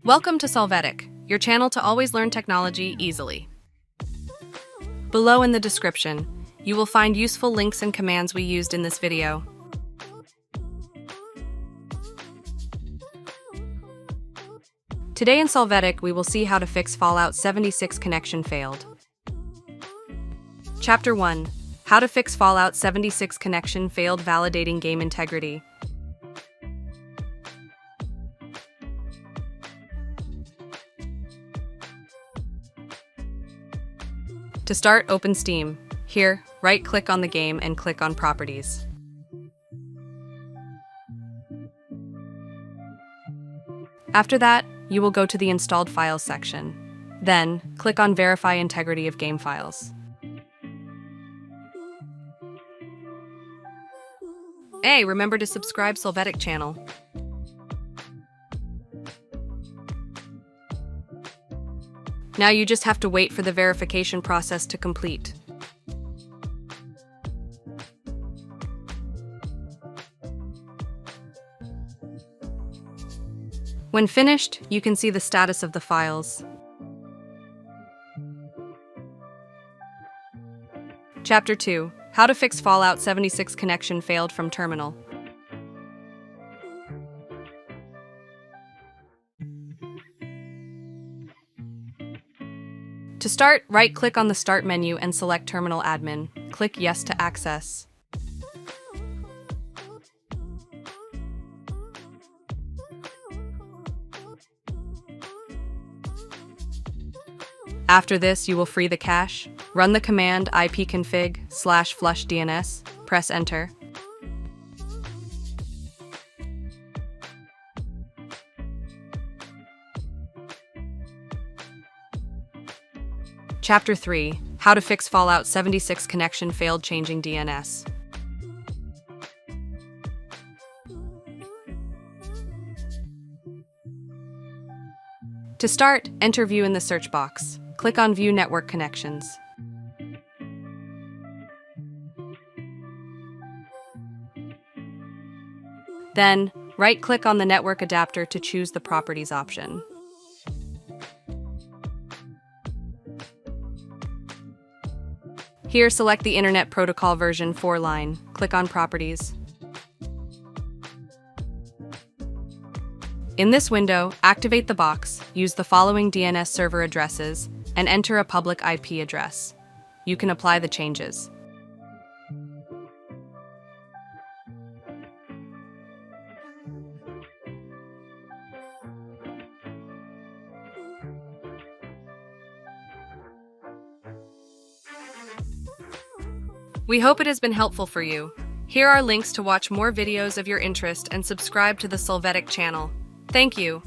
Welcome to Solvetic, your channel to always learn technology easily. Below in the description, you will find useful links and commands we used in this video. Today in Solvetic, we will see how to fix Fallout 76 connection failed. Chapter 1. How to fix Fallout 76 connection failed validating game integrity. To start, open Steam. Here, right-click on the game and click on Properties. After that, you will go to the Installed Files section. Then, click on Verify Integrity of Game Files. Hey, remember to subscribe Solvetic channel. Now you just have to wait for the verification process to complete. When finished, you can see the status of the files. Chapter 2. How to fix Fallout 76 connection failed from terminal. To start, right-click on the Start menu and select Terminal Admin. Click Yes to access. After this, you will free the cache. Run the command ipconfig/flush DNS. Press Enter. Chapter 3. How to fix Fallout 76 connection failed changing DNS. To start, enter View in the search box. Click on View Network Connections. Then, right-click on the network adapter to choose the Properties option. Here, select the Internet Protocol version 4 line. Click on Properties. In this window, activate the box, use the following DNS server addresses, and enter a public IP address. You can apply the changes. We hope it has been helpful for you. Here are links to watch more videos of your interest and subscribe to the Solvetic channel. Thank you.